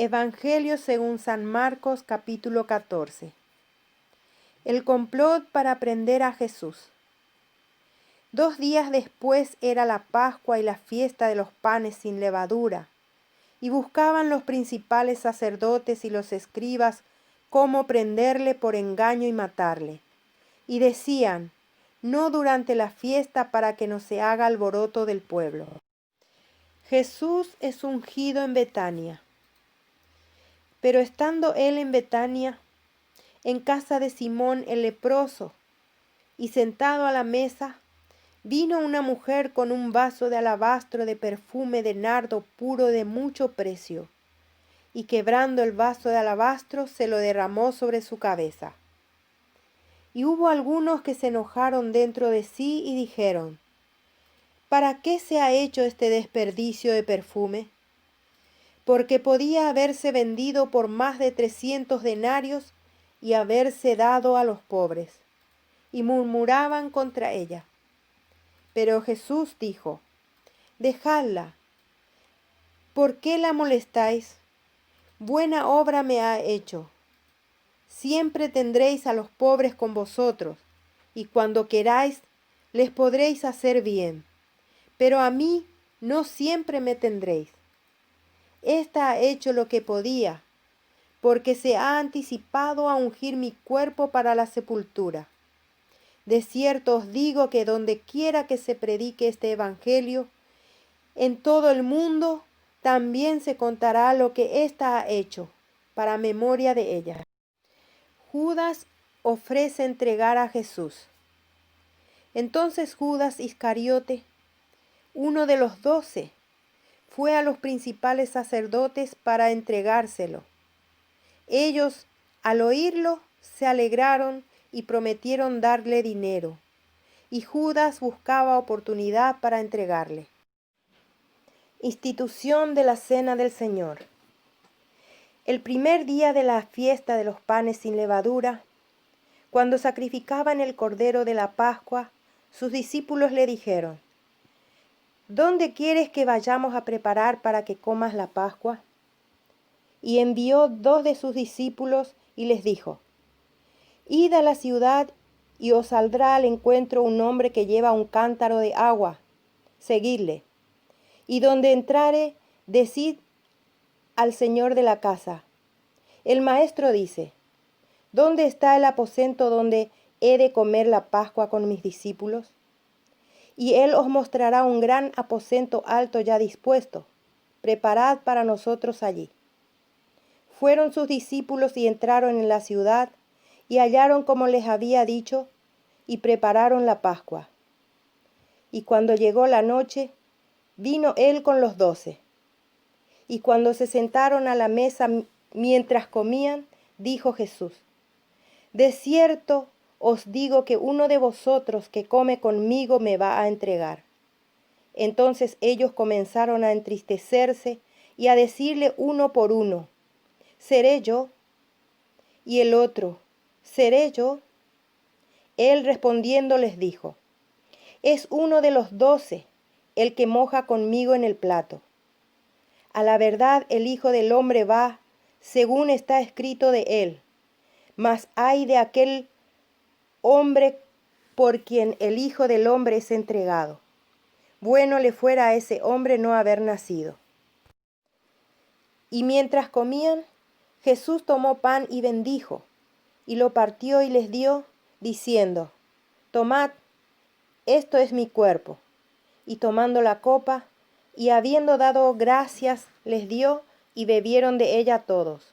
Evangelio según San Marcos, capítulo 14. El complot para prender a Jesús. 2 días después era la Pascua y la fiesta de los panes sin levadura, y buscaban los principales sacerdotes y los escribas cómo prenderle por engaño y matarle. Y decían: no durante la fiesta, para que no se haga alboroto del pueblo. Jesús es ungido en Betania. Pero estando él en Betania, en casa de Simón el leproso, y sentado a la mesa, vino una mujer con un vaso de alabastro de perfume de nardo puro de mucho precio, y quebrando el vaso de alabastro se lo derramó sobre su cabeza. Y hubo algunos que se enojaron dentro de sí y dijeron: ¿para qué se ha hecho este desperdicio de perfume? Porque podía haberse vendido por más de 300 denarios y haberse dado a los pobres. Y murmuraban contra ella. Pero Jesús dijo: dejadla. ¿Por qué la molestáis? Buena obra me ha hecho. Siempre tendréis a los pobres con vosotros, y cuando queráis les podréis hacer bien, pero a mí no siempre me tendréis. Esta ha hecho lo que podía, porque se ha anticipado a ungir mi cuerpo para la sepultura. De cierto os digo que donde quiera que se predique este evangelio, en todo el mundo también se contará lo que ésta ha hecho, para memoria de ella. Judas ofrece entregar a Jesús. Entonces Judas Iscariote, uno de los 12, fue a los principales sacerdotes para entregárselo. Ellos, al oírlo, se alegraron y prometieron darle dinero, y Judas buscaba oportunidad para entregarle. Institución de la Cena del Señor. El primer día de la fiesta de los panes sin levadura, cuando sacrificaban el cordero de la Pascua, sus discípulos le dijeron: ¿dónde quieres que vayamos a preparar para que comas la Pascua? Y envió 2 de sus discípulos y les dijo: id a la ciudad y os saldrá al encuentro un hombre que lleva un cántaro de agua. Seguidle. Y donde entrare, decid al señor de la casa: el maestro dice: ¿dónde está el aposento donde he de comer la Pascua con mis discípulos? Y él os mostrará un gran aposento alto ya dispuesto. Preparad para nosotros allí. Fueron sus discípulos y entraron en la ciudad, y hallaron como les había dicho, y prepararon la Pascua. Y cuando llegó la noche, vino él con los 12. Y cuando se sentaron a la mesa mientras comían, dijo Jesús: de cierto os digo que uno de vosotros que come conmigo me va a entregar. Entonces ellos comenzaron a entristecerse y a decirle uno por uno: ¿seré yo? Y el otro: ¿seré yo? Él respondiendo les dijo: es uno de los 12, el que moja conmigo en el plato. A la verdad el Hijo del Hombre va, según está escrito de él, mas ay de aquel hombre por quien el Hijo del Hombre es entregado. Bueno le fuera a ese hombre no haber nacido. Y mientras comían, Jesús tomó pan y bendijo, y lo partió y les dio, diciendo: tomad, esto es mi cuerpo. Y tomando la copa, y habiendo dado gracias, les dio, y bebieron de ella todos.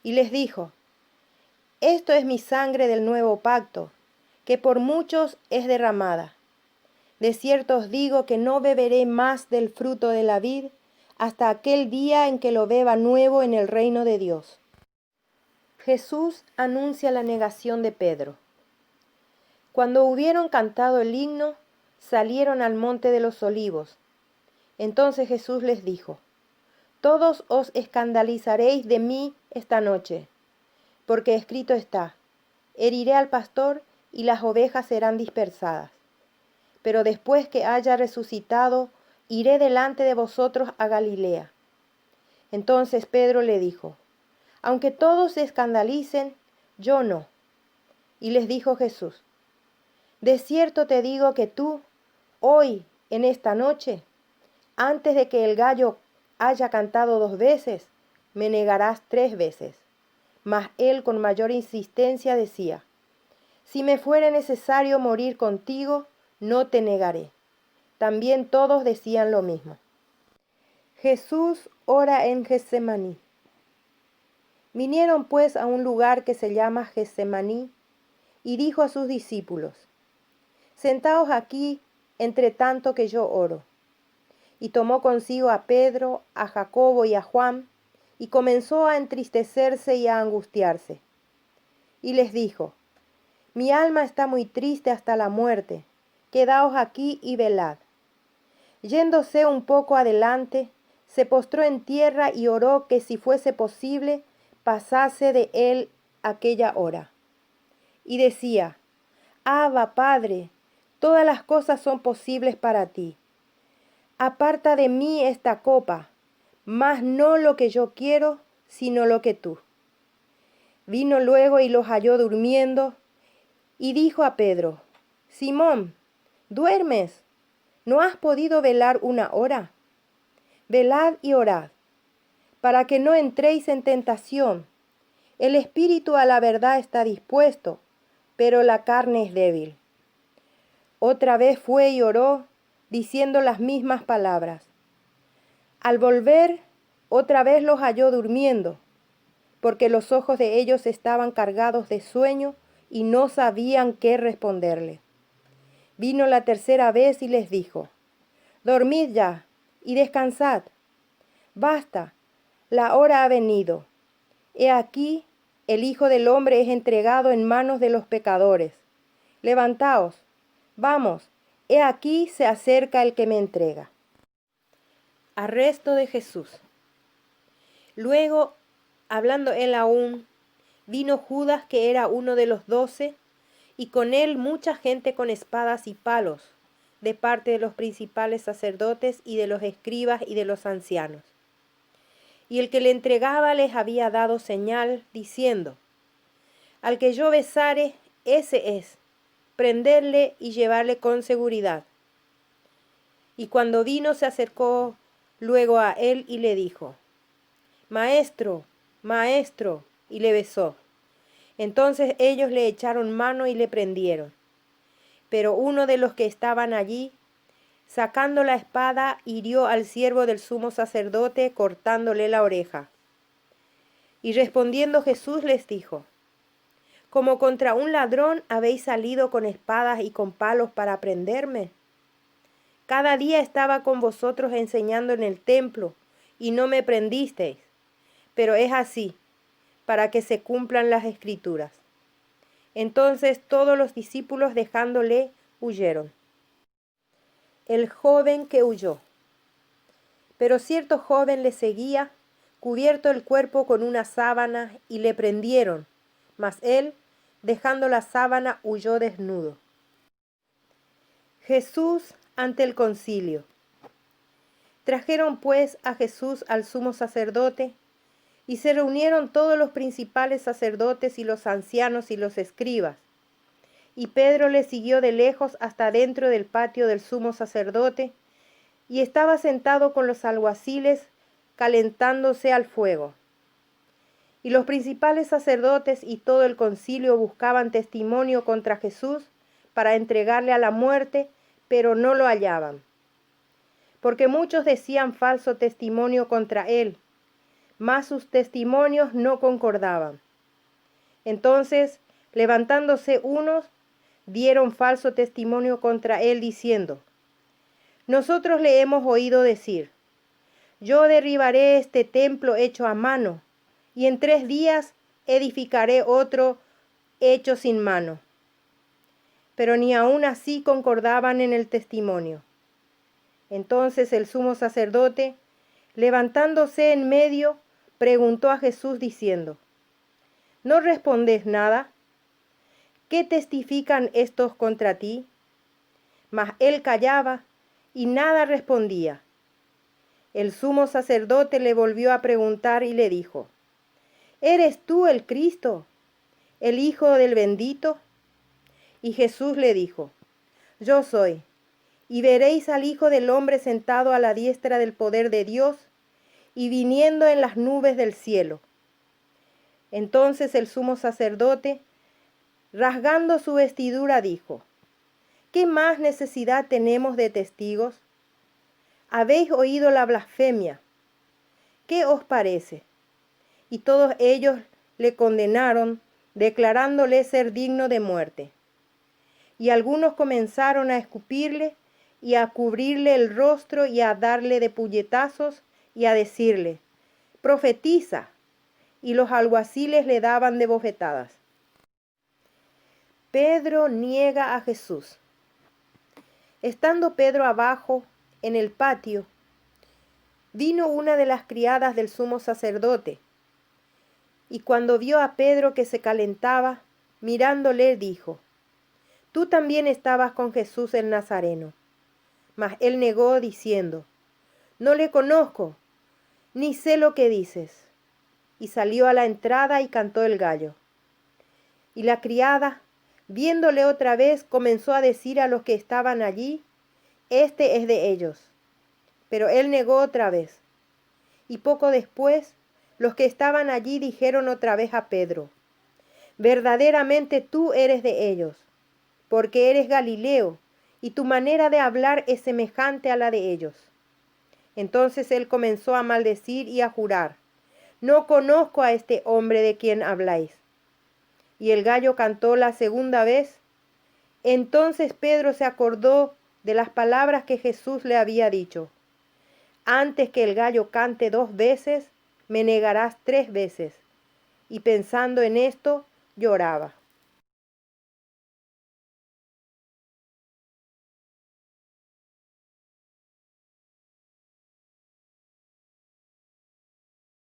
Y les dijo: esto es mi sangre del nuevo pacto, que por muchos es derramada. De cierto os digo que no beberé más del fruto de la vid hasta aquel día en que lo beba nuevo en el reino de Dios. Jesús anuncia la negación de Pedro. Cuando hubieron cantado el himno, salieron al monte de los olivos. Entonces Jesús les dijo: todos os escandalizaréis de mí esta noche, porque escrito está: heriré al pastor y las ovejas serán dispersadas. Pero después que haya resucitado, iré delante de vosotros a Galilea. Entonces Pedro le dijo: aunque todos se escandalicen, yo no. Y les dijo Jesús: de cierto te digo que tú, hoy, en esta noche, antes de que el gallo haya cantado 2 veces, me negarás 3 veces. Mas él con mayor insistencia decía: si me fuere necesario morir contigo, no te negaré. También todos decían lo mismo. Jesús ora en Getsemaní. Vinieron pues a un lugar que se llama Getsemaní, y dijo a sus discípulos: sentaos aquí, entre tanto que yo oro. Y tomó consigo a Pedro, a Jacobo y a Juan, y comenzó a entristecerse y a angustiarse. Y les dijo: mi alma está muy triste hasta la muerte, quedaos aquí y velad. Yéndose un poco adelante, se postró en tierra y oró que si fuese posible, pasase de él aquella hora. Y decía: Abba, Padre, todas las cosas son posibles para ti. Aparta de mí esta copa, mas no lo que yo quiero, sino lo que tú. Vino luego y los halló durmiendo, y dijo a Pedro: Simón, ¿duermes? ¿No has podido velar 1 hora? Velad y orad, para que no entréis en tentación. El espíritu a la verdad está dispuesto, pero la carne es débil. Otra vez fue y oró, diciendo las mismas palabras. Al volver, otra vez los halló durmiendo, porque los ojos de ellos estaban cargados de sueño y no sabían qué responderle. Vino la tercera vez y les dijo: dormid ya y descansad. Basta, la hora ha venido. He aquí, el Hijo del Hombre es entregado en manos de los pecadores. Levantaos, vamos, he aquí se acerca el que me entrega. Arresto de Jesús. Luego, hablando él aún, vino Judas, que era uno de los 12, y con él mucha gente con espadas y palos, de parte de los principales sacerdotes y de los escribas y de los ancianos. Y el que le entregaba les había dado señal, diciendo: al que yo besare, ese es, prenderle y llevarle con seguridad. Y cuando vino se acercó luego a él y le dijo: Maestro, Maestro, y le besó. Entonces ellos le echaron mano y le prendieron. Pero uno de los que estaban allí, sacando la espada, hirió al siervo del sumo sacerdote, cortándole la oreja. Y respondiendo Jesús les dijo: como contra un ladrón habéis salido con espadas y con palos para prenderme. Cada día estaba con vosotros enseñando en el templo, y no me prendisteis. Pero es así, para que se cumplan las Escrituras. Entonces todos los discípulos, dejándole, huyeron. El joven que huyó. Pero cierto joven le seguía, cubierto el cuerpo con una sábana, y le prendieron, mas él, dejando la sábana, huyó desnudo. Jesús ante el concilio. Trajeron pues a Jesús al sumo sacerdote, y se reunieron todos los principales sacerdotes y los ancianos y los escribas. Y Pedro le siguió de lejos hasta dentro del patio del sumo sacerdote, y estaba sentado con los alguaciles, calentándose al fuego. Y los principales sacerdotes y todo el concilio buscaban testimonio contra Jesús para entregarle a la muerte, pero no lo hallaban. Porque muchos decían falso testimonio contra él, mas sus testimonios no concordaban. Entonces, levantándose unos, dieron falso testimonio contra él, diciendo: nosotros le hemos oído decir: yo derribaré este templo hecho a mano, y en 3 días edificaré otro hecho sin mano. Pero ni aun así concordaban en el testimonio. Entonces el sumo sacerdote, levantándose en medio, preguntó a Jesús diciendo: ¿no respondes nada? ¿Qué testifican estos contra ti? Mas él callaba y nada respondía. El sumo sacerdote le volvió a preguntar y le dijo: ¿Eres tú el Cristo, el Hijo del Bendito? Y Jesús le dijo: Yo soy. Y veréis al Hijo del Hombre sentado a la diestra del poder de Dios y viniendo en las nubes del cielo. Entonces el sumo sacerdote, rasgando su vestidura, dijo: ¿Qué más necesidad tenemos de testigos? Habéis oído la blasfemia. ¿Qué os parece? Y todos ellos le condenaron, declarándole ser digno de muerte. Y algunos comenzaron a escupirle y a cubrirle el rostro y a darle de puñetazos y a decirle: profetiza. Y los alguaciles le daban de bofetadas. Pedro niega a Jesús. Estando Pedro abajo en el patio, vino una de las criadas del sumo sacerdote, y cuando vio a Pedro que se calentaba, mirándole dijo: Tú también estabas con Jesús el Nazareno. Mas él negó diciendo: No le conozco, ni sé lo que dices. Y salió a la entrada y cantó el gallo. Y la criada, viéndole otra vez, comenzó a decir a los que estaban allí: Este es de ellos. Pero él negó otra vez. Y poco después, los que estaban allí dijeron otra vez a Pedro: Verdaderamente tú eres de ellos, porque eres Galileo, y tu manera de hablar es semejante a la de ellos. Entonces él comenzó a maldecir y a jurar: No conozco a este hombre de quien habláis. Y el gallo cantó la segunda vez. Entonces Pedro se acordó de las palabras que Jesús le había dicho: Antes que el gallo cante 2 veces, me negarás 3 veces. Y pensando en esto, lloraba.